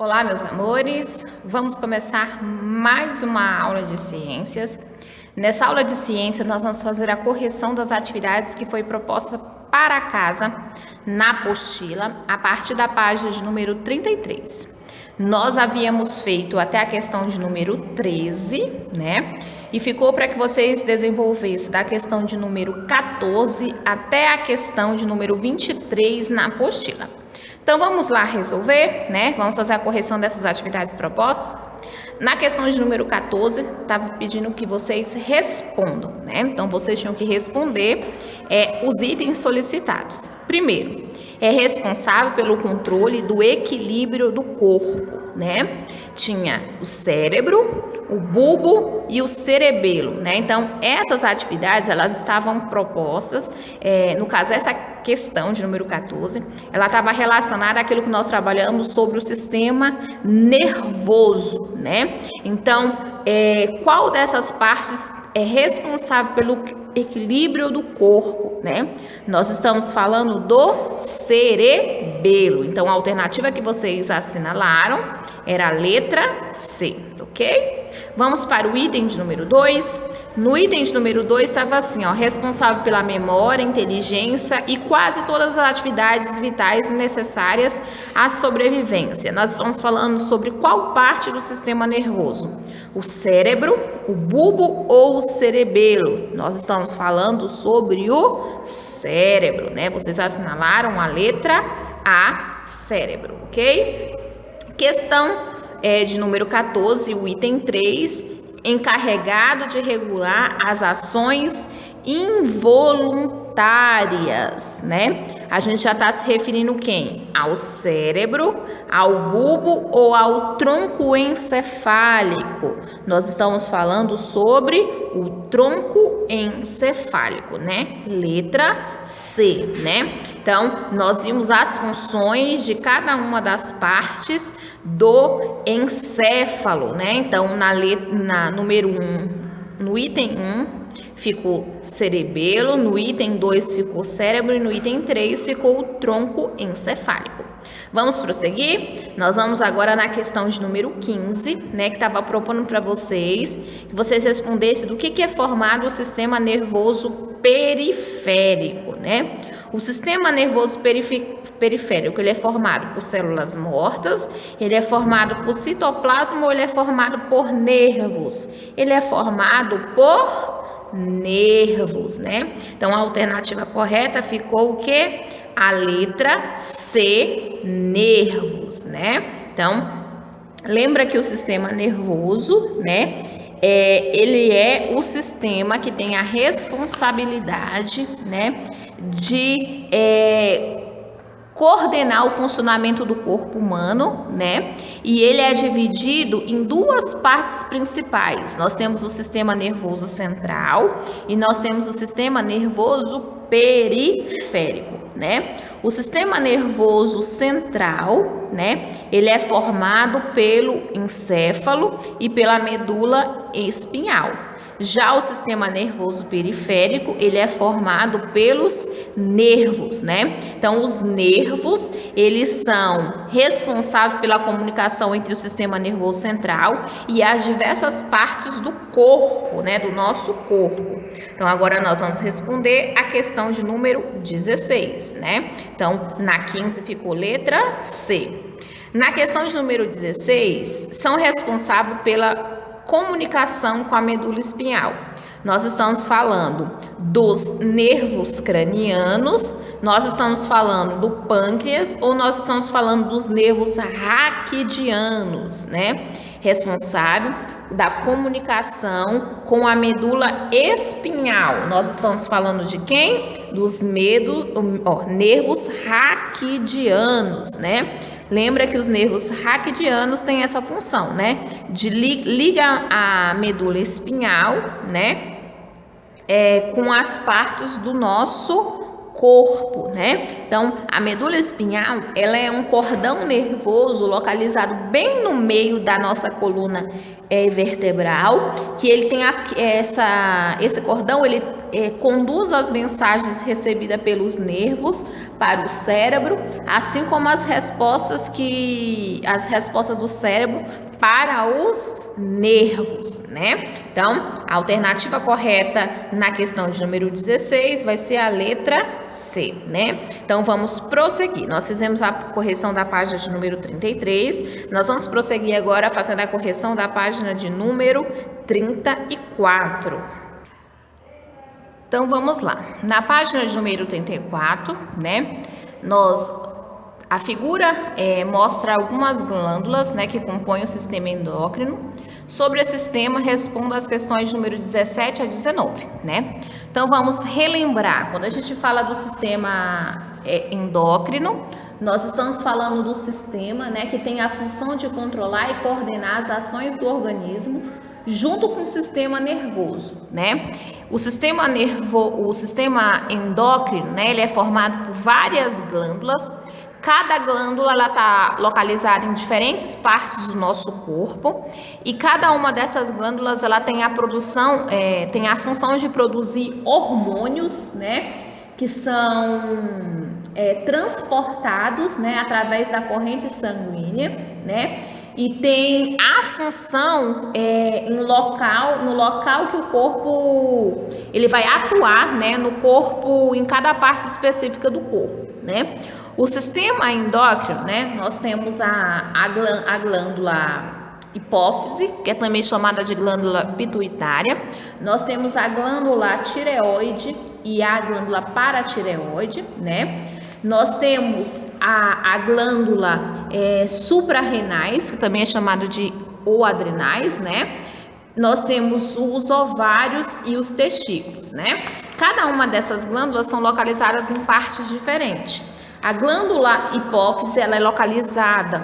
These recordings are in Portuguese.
Olá, meus amores, vamos começar mais uma aula de ciências. Nessa aula de ciências, nós vamos fazer a correção das atividades que foi proposta para casa na apostila, a partir da página de número 33. Nós havíamos feito até a questão de número 13, né? E ficou para que vocês desenvolvessem da questão de número 14 até a questão de número 23 na apostila. Então, vamos lá resolver, né? Vamos fazer a correção dessas atividades propostas. Na questão de número 14, estava pedindo que vocês respondam, né? Então, vocês tinham que responder os itens solicitados. Primeiro, é responsável pelo controle do equilíbrio do corpo, né? Tinha o cérebro, o bulbo e o cerebelo, né? Então, essas atividades, elas estavam propostas, no caso, essa questão de número 14, ela estava relacionada àquilo que nós trabalhamos sobre o sistema nervoso, né? Então, qual dessas partes é responsável pelo equilíbrio do corpo, né? Nós estamos falando do cerebelo. Então, a alternativa que vocês assinalaram era a letra C, ok? Vamos para o item de número 2. No item de número 2 estava assim, ó, responsável pela memória, inteligência e quase todas as atividades vitais necessárias à sobrevivência. Nós estamos falando sobre qual parte do sistema nervoso? O cérebro, o bulbo ou o cerebelo? Nós estamos falando sobre o cérebro, né? Vocês assinalaram a letra A, cérebro, ok? Questão de número 14, o item 3, encarregado de regular as ações involuntárias, né? A gente já está se referindo quem? Ao cérebro, ao bulbo ou ao tronco encefálico? Nós estamos falando sobre o tronco encefálico, né? Letra C, né? Então, nós vimos as funções de cada uma das partes do encéfalo, né? Então, na número 1, no item 1, ficou cerebelo, no item 2 ficou cérebro e no item 3 ficou o tronco encefálico. Vamos prosseguir? Nós vamos agora na questão de número 15, né, que estava propondo para vocês que vocês respondessem do que é formado o sistema nervoso periférico, né? O sistema nervoso periférico, ele é formado por células mortas, ele é formado por citoplasma ou ele é formado por nervos? Ele é formado por nervos, né? Então, a alternativa correta ficou o quê? A letra C, nervos, né? Então, lembra que o sistema nervoso, né? Ele é o sistema que tem a responsabilidade, né? De coordenar o funcionamento do corpo humano, né? E ele é dividido em duas partes principais. Nós temos o sistema nervoso central e nós temos o sistema nervoso periférico, né? O sistema nervoso central, né? Ele é formado pelo encéfalo e pela medula espinhal. Já o sistema nervoso periférico, ele é formado pelos nervos, né? Então, os nervos, eles são responsáveis pela comunicação entre o sistema nervoso central e as diversas partes do corpo, né? Do nosso corpo. Então, agora nós vamos responder a questão de número 16, né? Então, na 15 ficou letra C. Na questão de número 16, são responsáveis pela comunicação com a medula espinhal. Nós estamos falando dos nervos cranianos, nós estamos falando do pâncreas ou nós estamos falando dos nervos raquidianos, né? Responsável da comunicação com a medula espinhal. Nós estamos falando de quem? Dos nervos raquidianos, né? Lembra que os nervos raquidianos têm essa função, né? De ligar a medula espinhal, né? Com as partes do nosso corpo, né? Então, a medula espinhal, ela é um cordão nervoso localizado bem no meio da nossa coluna vertebral, que ele tem esse cordão, ele conduz as mensagens recebidas pelos nervos para o cérebro, assim como as respostas do cérebro para os nervos, né? Então, a alternativa correta na questão de número 16 vai ser a letra C, né? Então, vamos prosseguir. Nós fizemos a correção da página de número 33. Nós vamos prosseguir agora fazendo a correção da página de número 34. Então, vamos lá. Na página de número 34, né? A figura mostra algumas glândulas, né, que compõem o sistema endócrino. Sobre esse sistema, respondo às questões de número 17 a 19, né? Então, vamos relembrar. Quando a gente fala do sistema endócrino, nós estamos falando do sistema, né, que tem a função de controlar e coordenar as ações do organismo junto com o sistema nervoso, né? O sistema endócrino, né, ele é formado por várias glândulas. Cada glândula está localizada em diferentes partes do nosso corpo e cada uma dessas glândulas ela tem tem a função de produzir hormônios, né, que são transportados, né, através da corrente sanguínea, né, e tem a função no local que o corpo ele vai atuar, né, no corpo, em cada parte específica do corpo, né. O sistema endócrino, né, nós temos a glândula hipófise, que é também chamada de glândula pituitária. Nós temos a glândula tireoide e a glândula paratireoide, né? Nós temos a glândula suprarrenais, que também é chamada de adrenais, né? Nós temos os ovários e os testículos, né? Cada uma dessas glândulas são localizadas em partes diferentes. A glândula hipófise ela é localizada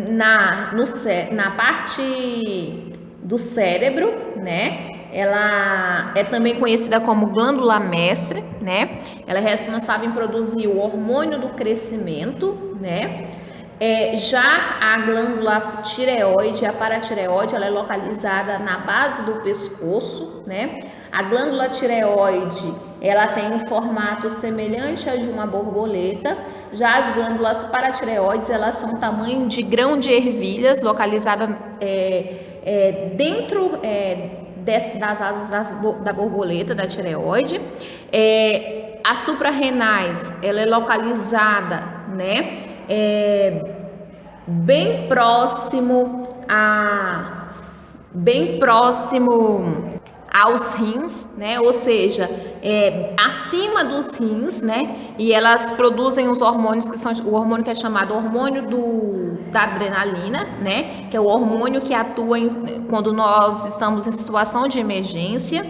na parte do cérebro, né? Ela é também conhecida como glândula mestre, né? Ela é responsável em produzir o hormônio do crescimento, né? Já a glândula tireoide, a paratireoide, ela é localizada na base do pescoço, né? A glândula tireoide, ela tem um formato semelhante a de uma borboleta. Já as glândulas paratireoides, elas são tamanho de grão de ervilhas, localizada dentro das asas da borboleta, da tireoide. As suprarrenais, ela é localizada, né, bem próximo aos rins, né? Ou seja, acima dos rins, né? E elas produzem os hormônios que são o hormônio que é chamado hormônio da adrenalina, né? Que é o hormônio que atua quando nós estamos em situação de emergência.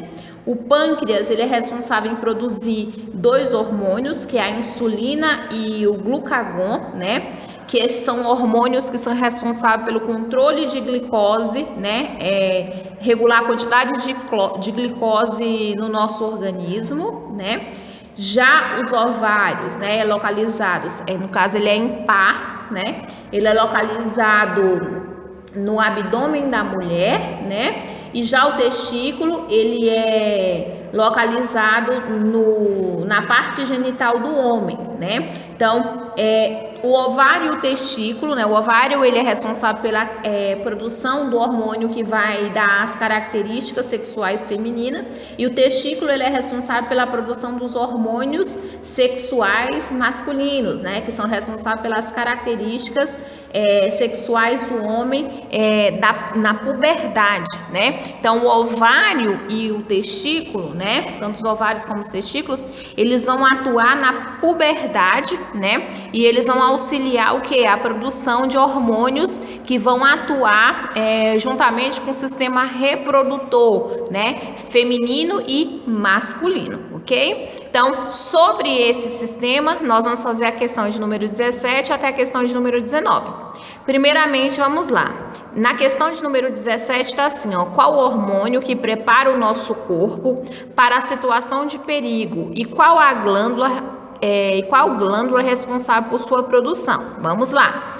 O pâncreas, ele é responsável em produzir dois hormônios, que é a insulina e o glucagon, né? Que esses são hormônios que são responsáveis pelo controle de glicose, né? Regular a quantidade de glicose no nosso organismo, né? Já os ovários, né? Localizados, no caso ele é impar, né? Ele é localizado no abdômen da mulher, né? E já o testículo, ele é localizado na parte genital do homem, né? Então, o ovário e o testículo, né? O ovário, ele é responsável pela produção do hormônio que vai dar as características sexuais femininas, e o testículo, ele é responsável pela produção dos hormônios sexuais masculinos, né? Que são responsáveis pelas características sexuais do homem na puberdade, né? Então, o ovário e o testículo, né? Tanto os ovários como os testículos, eles vão atuar na puberdade, né? E eles vão auxiliar o que? A produção de hormônios que vão atuar juntamente com o sistema reprodutor, né? Feminino e masculino, ok? Então, sobre esse sistema, nós vamos fazer a questão de número 17 até a questão de número 19. Primeiramente, vamos lá. Na questão de número 17 está assim, ó, qual o hormônio que prepara o nosso corpo para a situação de perigo e qual glândula é responsável por sua produção? Vamos lá.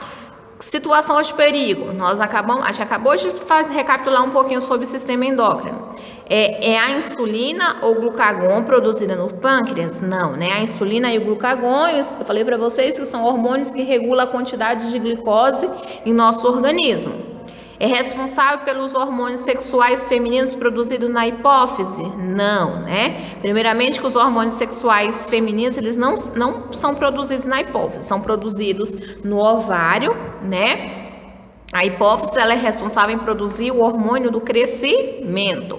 Situação de perigo, a gente acabou de recapitular um pouquinho sobre o sistema endócrino. É a insulina ou glucagon produzida no pâncreas? Não, né? A insulina e o glucagon, eu falei para vocês que são hormônios que regulam a quantidade de glicose em nosso organismo. É responsável pelos hormônios sexuais femininos produzidos na hipófise? Não, né? Primeiramente que os hormônios sexuais femininos, eles não são produzidos na hipófise, são produzidos no ovário, né? A hipófise, ela é responsável em produzir o hormônio do crescimento.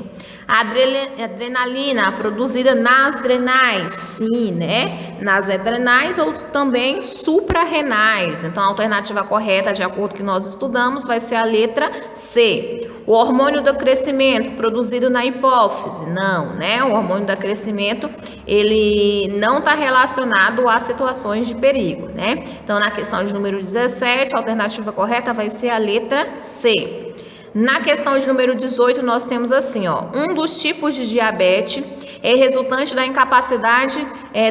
A adrenalina produzida nas adrenais, sim, né? Nas adrenais ou também suprarrenais. Então, a alternativa correta, de acordo com o que nós estudamos, vai ser a letra C. O hormônio do crescimento produzido na hipófise, não, né? O hormônio do crescimento, ele não está relacionado a situações de perigo, né? Então, na questão de número 17, a alternativa correta vai ser a letra C. Na questão de número 18, nós temos assim, ó, um dos tipos de diabetes é resultante da incapacidade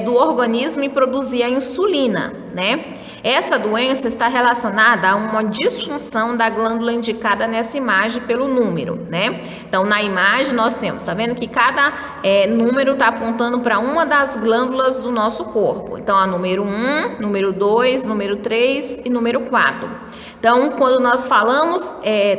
do organismo em produzir a insulina, né? Essa doença está relacionada a uma disfunção da glândula indicada nessa imagem pelo número, né? Então, na imagem nós temos, tá vendo que cada número está apontando para uma das glândulas do nosso corpo. Então, a número 1, número 2, número 3 e número 4. Então, quando nós falamos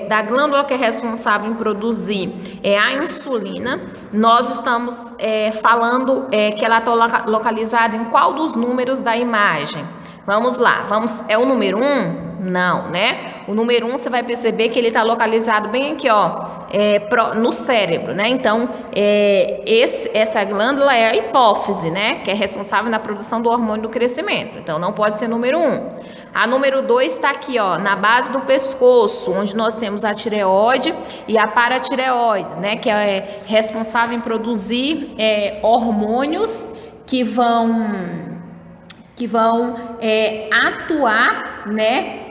da glândula que é responsável em produzir a insulina, nós estamos falando que ela está localizada em qual dos números da imagem? Vamos lá, é o número 1? Não, né? O número 1 você vai perceber que ele está localizado bem aqui, ó, no cérebro, né? Então, essa glândula é a hipófise, né? Que é responsável na produção do hormônio do crescimento. Então, não pode ser número 1. A número 2 está aqui, ó, na base do pescoço, onde nós temos a tireoide e a paratireoide, né? Que é responsável em produzir hormônios que vão atuar, né,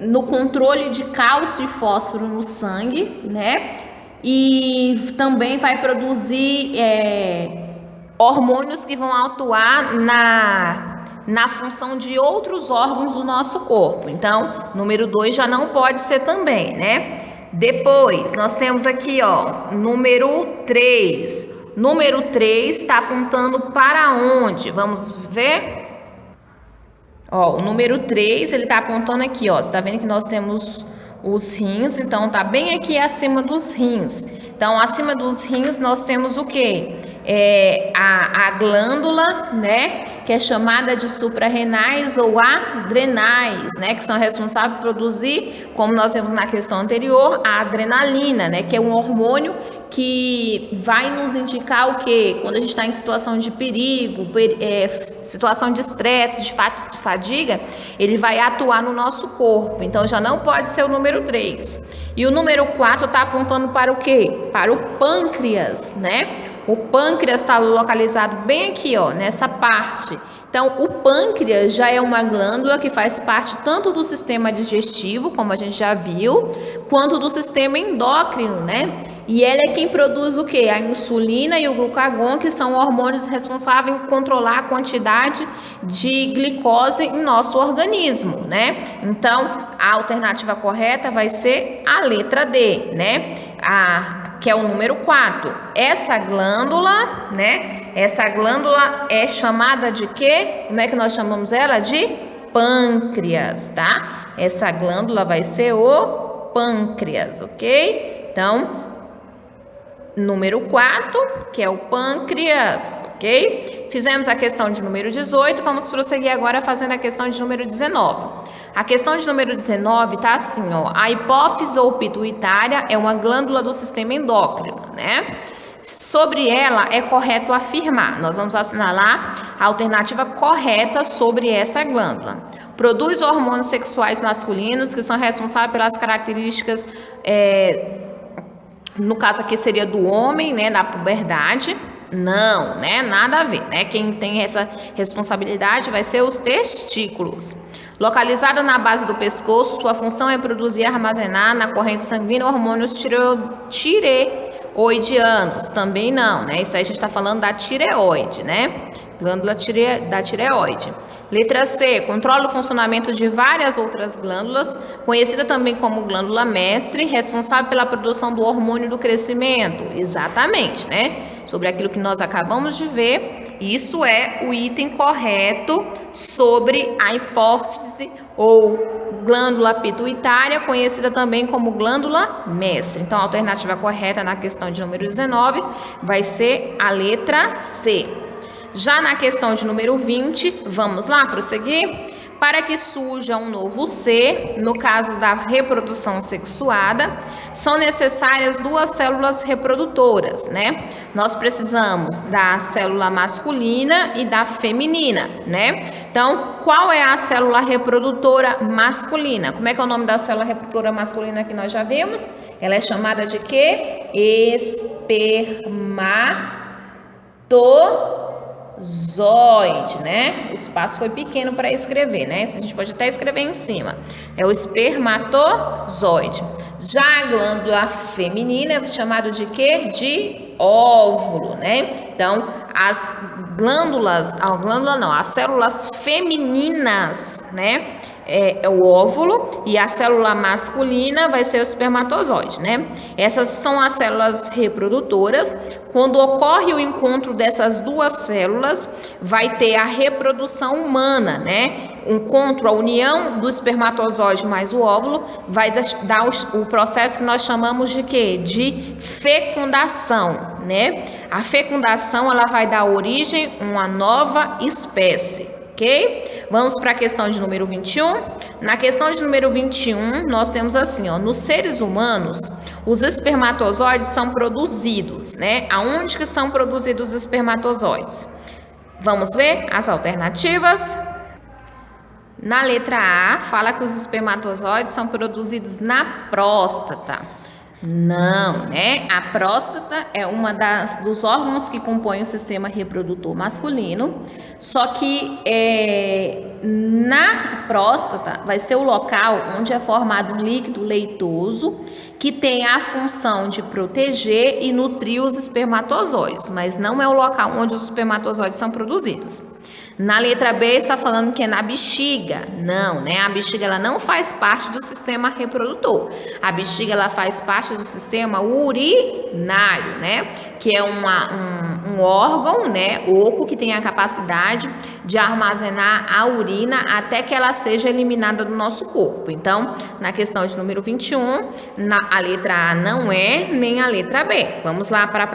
no controle de cálcio e fósforo no sangue, né, e também vai produzir hormônios que vão atuar na função de outros órgãos do nosso corpo. Então, número 2 já não pode ser também, né? Depois, nós temos aqui, ó, número 3. Número 3 está apontando para onde? Vamos ver? Ó, o número 3, ele está apontando aqui, ó. Você está vendo que nós temos os rins, então tá bem aqui acima dos rins. Então, acima dos rins nós temos o quê? A glândula, né? Que é chamada de suprarrenais ou adrenais, né? Que são responsáveis por produzir, como nós vimos na questão anterior, a adrenalina, né? Que é um hormônio que vai nos indicar o quê? Quando a gente está em situação de perigo, situação de estresse, de fadiga, ele vai atuar no nosso corpo. Então, já não pode ser o número 3. E o número 4 está apontando para o quê? Para o pâncreas, né? O pâncreas está localizado bem aqui, ó, nessa parte. Então, o pâncreas já é uma glândula que faz parte tanto do sistema digestivo, como a gente já viu, quanto do sistema endócrino, né? E ela é quem produz o quê? A insulina e o glucagon, que são hormônios responsáveis em controlar a quantidade de glicose em nosso organismo, né? Então, a alternativa correta vai ser a letra D, né? Que é o número 4. Essa glândula, né? Essa glândula é chamada de quê? Como é que nós chamamos ela? De pâncreas, tá? Essa glândula vai ser o pâncreas, ok? Então, número 4, que é o pâncreas, ok? Fizemos a questão de número 18, vamos prosseguir agora fazendo a questão de número 19. A questão de número 19 tá assim, ó, a hipófise ou pituitária é uma glândula do sistema endócrino, né? Sobre ela é correto afirmar, nós vamos assinalar a alternativa correta sobre essa glândula. Produz hormônios sexuais masculinos que são responsáveis pelas características, no caso aqui seria do homem, né, da puberdade. Não, né, nada a ver, né? Quem tem essa responsabilidade vai ser os testículos. Localizada na base do pescoço, sua função é produzir e armazenar na corrente sanguínea hormônios tireoidianos. Também não, né? Isso aí a gente está falando da tireoide, né? Glândula da tireoide. Letra C, controla o funcionamento de várias outras glândulas, conhecida também como glândula mestre, responsável pela produção do hormônio do crescimento. Exatamente, né? Sobre aquilo que nós acabamos de ver, isso é o item correto sobre a hipófise ou glândula pituitária, conhecida também como glândula mestre. Então, a alternativa correta na questão de número 19 vai ser a letra C. Já na questão de número 20, vamos lá prosseguir? Para que surja um novo ser, no caso da reprodução sexuada, são necessárias duas células reprodutoras, né? Nós precisamos da célula masculina e da feminina, né? Então, qual é a célula reprodutora masculina? Como é que é o nome da célula reprodutora masculina que nós já vimos? Ela é chamada de quê? Espermatozoide, né? O espaço foi pequeno para escrever, né? A gente pode até escrever em cima. É o espermatozoide. Já a glândula feminina é chamado de quê? De óvulo, né? Então, as células femininas, né? É o óvulo, e a célula masculina vai ser o espermatozoide, né? Essas são as células reprodutoras. Quando ocorre o encontro dessas duas células, vai ter a reprodução humana, né? A união do espermatozoide mais o óvulo vai dar o processo que nós chamamos de quê? De fecundação, né? A fecundação, ela vai dar origem a uma nova espécie, ok? Vamos para a questão de número 21. Na questão de número 21, nós temos assim, ó, nos seres humanos, os espermatozoides são produzidos, né? Aonde que são produzidos os espermatozoides? Vamos ver as alternativas. Na letra A, fala que os espermatozoides são produzidos na próstata. Não, né? A próstata é uma dos órgãos que compõem o sistema reprodutor masculino, só que na próstata vai ser o local onde é formado um líquido leitoso que tem a função de proteger e nutrir os espermatozoides, mas não é o local onde os espermatozoides são produzidos. Na letra B está falando que é na bexiga. Não, né? A bexiga ela não faz parte do sistema reprodutor. A bexiga ela faz parte do sistema urinário, né? Que é um órgão, né, oco, que tem a capacidade de armazenar a urina até que ela seja eliminada do nosso corpo. Então, na questão de número 21, a letra A não é, nem a letra B. Vamos lá para a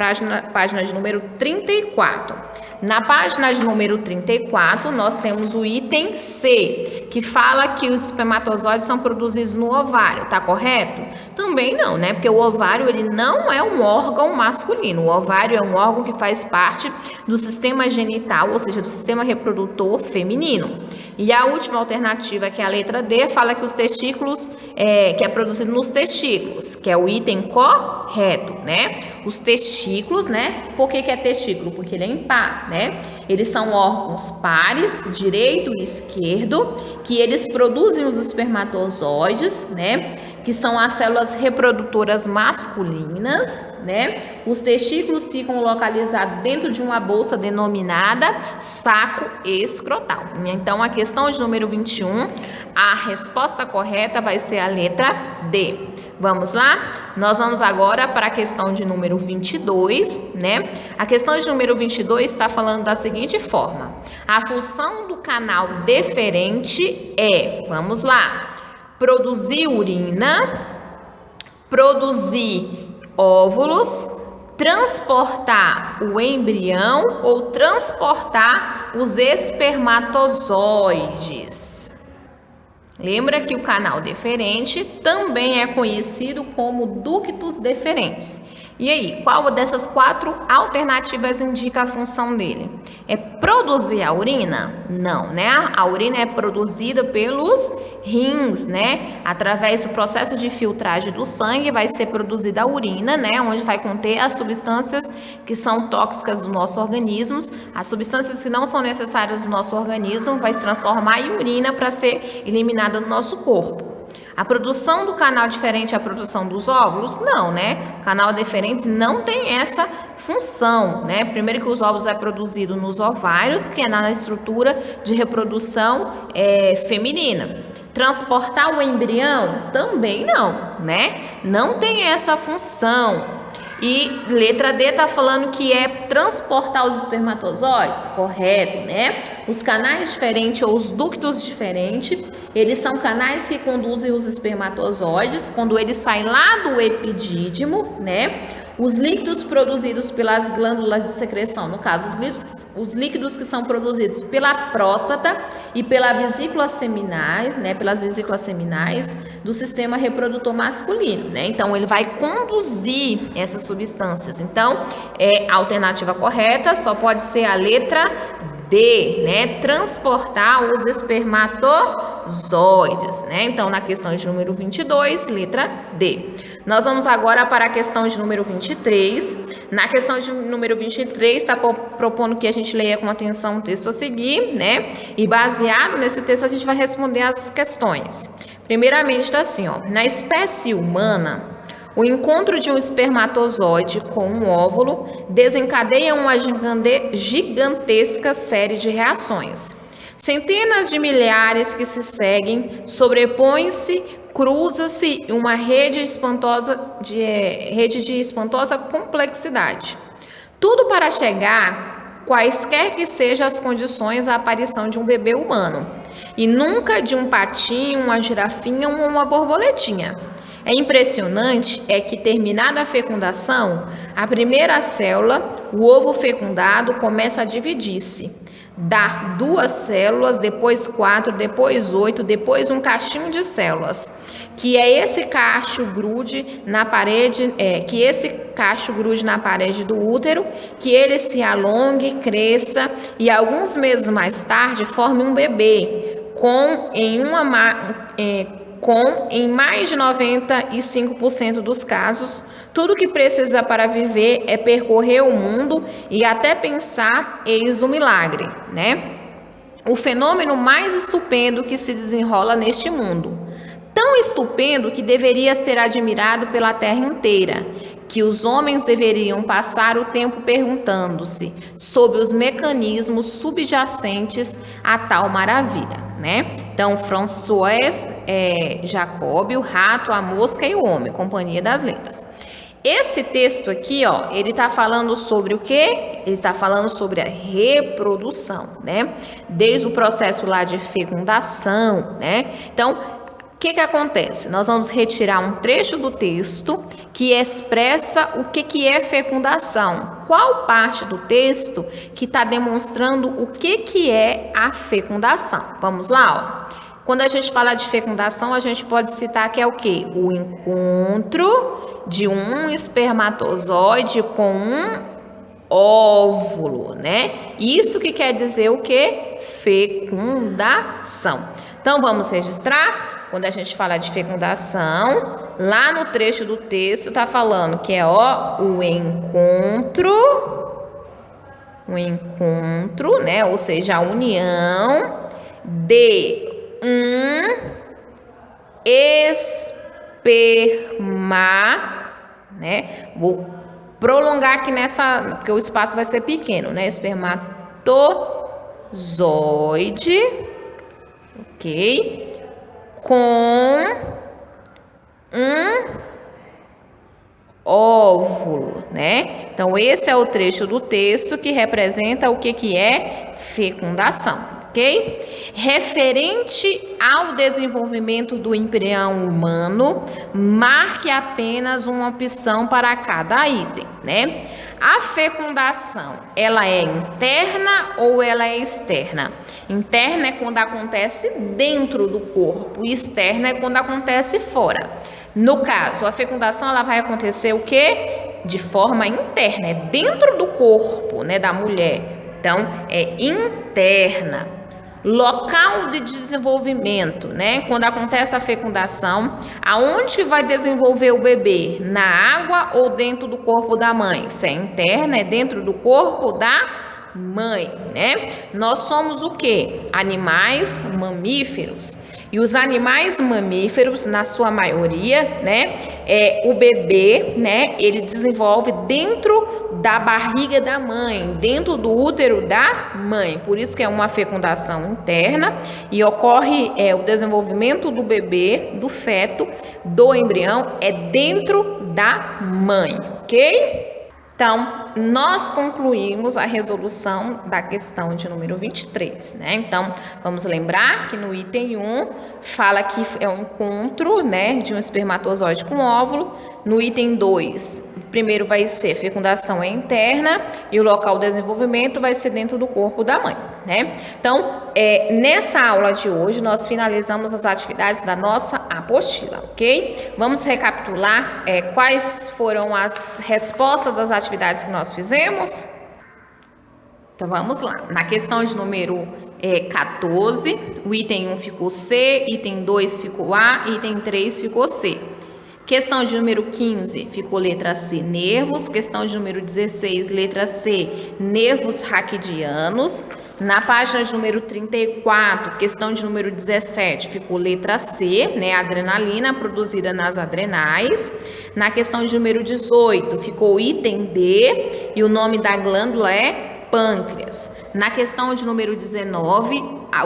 página de número 34. Na página de número 34, nós temos o item C, que fala que os espermatozoides são produzidos no ovário, tá correto? Também não, né? Porque o ovário, ele não é um órgão masculino. O ovário é um órgão que faz parte do sistema genital, ou seja, do sistema reprodutor feminino. E a última alternativa, que é a letra D, fala que os testículos, que é produzido nos testículos, que é o item correto, né? Os testículos, né? Por que é testículo? Porque ele é impar, né? Eles são órgãos pares, direito e esquerdo, que eles produzem os espermatozoides, né? Que são as células reprodutoras masculinas, né? Os testículos ficam localizados dentro de uma bolsa denominada saco escrotal. Então, a questão de número 21, a resposta correta vai ser a letra D. Vamos lá? Nós vamos agora para a questão de número 22, né? A questão de número 22 está falando da seguinte forma: a função do canal deferente é, vamos lá, produzir urina, produzir óvulos, transportar o embrião ou transportar os espermatozoides. Lembra que o canal deferente também é conhecido como ductos deferentes, E aí, qual dessas 4 alternativas indica a função dele? É produzir a urina? Não, né? A urina é produzida pelos rins, né? Através do processo de filtragem do sangue vai ser produzida a urina, né? Onde vai conter as substâncias que são tóxicas do nosso organismo, as substâncias que não são necessárias do nosso organismo vai se transformar em urina para ser eliminada do nosso corpo. A produção do canal diferente à produção dos óvulos? Não, né? Canal diferente não tem essa função, né? Primeiro que os óvulos é produzido nos ovários, que é na estrutura de reprodução feminina. Transportar o embrião? Também não, né? Não tem essa função. E letra D está falando que é transportar os espermatozoides? Correto, né? Os canais diferentes ou os ductos diferentes, eles são canais que conduzem os espermatozoides quando eles saem lá do epidídimo, né? Os líquidos produzidos pelas glândulas de secreção, no caso, os líquidos que são produzidos pela próstata e pela vesícula seminal, né, pelas vesículas seminais do sistema reprodutor masculino, né? Então, ele vai conduzir essas substâncias. Então, a alternativa correta só pode ser a letra D, né? Transportar os espermatozoides, né? Então, na questão de número 22, letra D. Nós vamos agora para a questão de número 23. Na questão de número 23, está propondo que a gente leia com atenção o texto a seguir, né? E baseado nesse texto, a gente vai responder as questões. Primeiramente, está assim, ó. Na espécie humana, o encontro de um espermatozoide com um óvulo desencadeia uma gigantesca série de reações. Centenas de milhares que se seguem sobrepõem-se, cruza-se uma rede de espantosa complexidade. Tudo para chegar, quaisquer que sejam as condições, à aparição de um bebê humano. E nunca de um patinho, uma girafinha ou uma borboletinha. É impressionante que, terminada a fecundação, a primeira célula, o ovo fecundado, começa a dividir-se. Dá 2 células, depois 4, depois 8, depois um cachinho de células, que esse cacho grude na parede, do útero, que ele se alongue, cresça e alguns meses mais tarde forme um bebê, em mais de 95% dos casos, tudo que precisa para viver é percorrer o mundo e até pensar, eis o milagre, né? O fenômeno mais estupendo que se desenrola neste mundo. Tão estupendo que deveria ser admirado pela terra inteira, que os homens deveriam passar o tempo perguntando-se sobre os mecanismos subjacentes a tal maravilha, né? Então, François Jacob, o rato, a mosca e o homem, Companhia das Letras. Esse texto aqui, ó, ele está falando sobre o quê? Ele está falando sobre a reprodução, né? Desde o processo lá de fecundação, né? Então, o que acontece? Nós vamos retirar um trecho do texto que expressa o que é fecundação. Qual parte do texto que está demonstrando o que é a fecundação? Vamos lá, ó. Quando a gente fala de fecundação, a gente pode citar que é o quê? O encontro de um espermatozoide com um óvulo, né? Isso que quer dizer o quê? Fecundação. Então, vamos registrar? Quando a gente fala de fecundação, lá no trecho do texto está falando que é o encontro, né? Ou seja, a união de um esperma, né? Vou prolongar aqui porque o espaço vai ser pequeno, né? Espermatozoide, ok? Com um óvulo, né? Então, esse é o trecho do texto que representa o que é fecundação, ok? Referente ao desenvolvimento do embrião humano, marque apenas uma opção para cada item, né? A fecundação, ela é interna ou ela é externa? Interna é quando acontece dentro do corpo, e externa é quando acontece fora. No caso, a fecundação ela vai acontecer o quê? De forma interna, é dentro do corpo, né, da mulher. Então, é interna. Local de desenvolvimento, né? Quando acontece a fecundação, aonde vai desenvolver o bebê? Na água ou dentro do corpo da mãe? Se é interna, é dentro do corpo da mãe, né? Nós somos o quê? Animais mamíferos. E os animais mamíferos, na sua maioria, né, o bebê, né, ele desenvolve dentro da barriga da mãe, dentro do útero da mãe. Por isso que é uma fecundação interna e ocorre o desenvolvimento do bebê, do feto, do embrião, dentro da mãe, ok? Então, nós concluímos a resolução da questão de número 23, né? Então, vamos lembrar que no item 1 fala que é um encontro, né, de um espermatozoide com óvulo. No item 2, primeiro vai ser fecundação interna e o local de desenvolvimento vai ser dentro do corpo da mãe, né? Então, nessa aula de hoje, nós finalizamos as atividades da nossa apostila, ok? Vamos recapitular quais foram as respostas das atividades que nós fizemos? Então, vamos lá. Na questão de número 14, o item 1 ficou C, item 2 ficou A, item 3 ficou C. Questão de número 15, ficou letra C, nervos. Questão de número 16, letra C, nervos raquidianos. Na página de número 34, questão de número 17, ficou letra C, né, adrenalina produzida nas adrenais. Na questão de número 18, ficou item D e o nome da glândula é pâncreas. Na questão de número 19,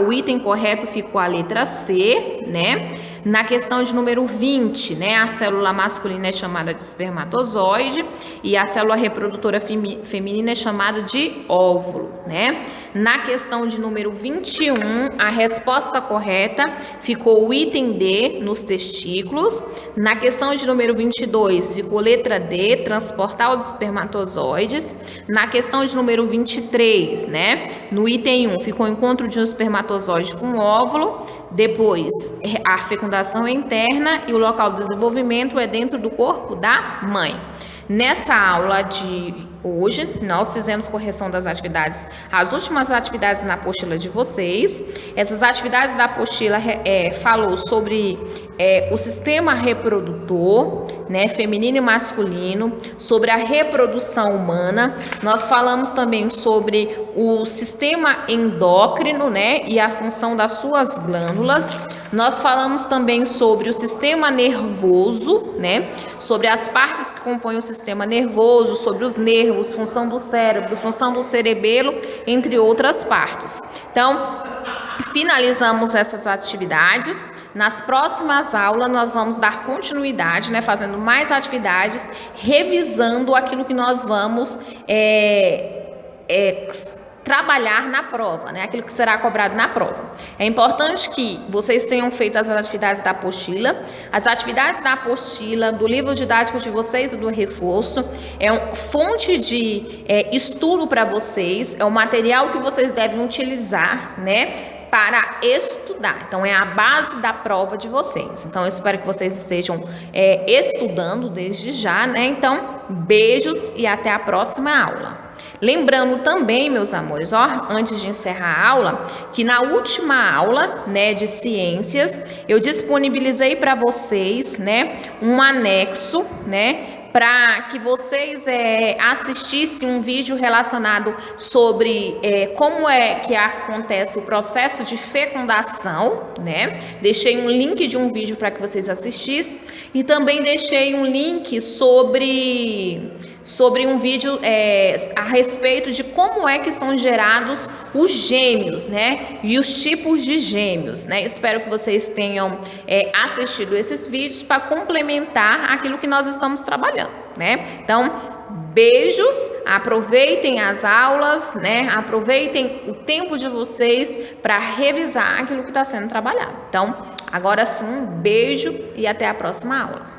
o item correto ficou a letra C, né? Na questão de número 20, né, a célula masculina é chamada de espermatozoide e a célula reprodutora feminina é chamada de óvulo, né? Na questão de número 21, a resposta correta ficou o item D, nos testículos. Na questão de número 22, ficou letra D, transportar os espermatozoides. Na questão de número 23, né, no item 1, ficou o encontro de um espermatozoide com óvulo. Depois, a fecundação é interna e o local de desenvolvimento é dentro do corpo da mãe. Nessa aula de hoje, nós fizemos correção das atividades, as últimas atividades na apostila de vocês. Essas atividades da apostila falou sobre o sistema reprodutor, né, feminino e masculino, sobre a reprodução humana. Nós falamos também sobre o sistema endócrino, né, e a função das suas glândulas. Nós falamos também sobre o sistema nervoso, né, sobre as partes que compõem o sistema nervoso, sobre os nervos, função do cérebro, função do cerebelo, entre outras partes. Então, finalizamos essas atividades. Nas próximas aulas, nós vamos dar continuidade, né, fazendo mais atividades, revisando aquilo que nós vamos trabalhar na prova, né? Aquilo que será cobrado na prova. É importante que vocês tenham feito as atividades da apostila. As atividades da apostila, do livro didático de vocês e do reforço, é uma fonte de estudo para vocês, é um material que vocês devem utilizar, né, para estudar. Então, é a base da prova de vocês. Então, eu espero que vocês estejam estudando desde já, né? Então, beijos e até a próxima aula. Lembrando também, meus amores, antes de encerrar a aula, que na última aula, né, de ciências, eu disponibilizei para vocês, né, um anexo, né, para que vocês assistissem um vídeo relacionado sobre como é que acontece o processo de fecundação, né? Deixei um link de um vídeo para que vocês assistissem e também deixei um link sobre um vídeo a respeito de como é que são gerados os gêmeos, né? E os tipos de gêmeos, né? Espero que vocês tenham assistido esses vídeos para complementar aquilo que nós estamos trabalhando, né? Então, beijos, aproveitem as aulas, né? Aproveitem o tempo de vocês para revisar aquilo que está sendo trabalhado. Então, agora sim, um beijo e até a próxima aula.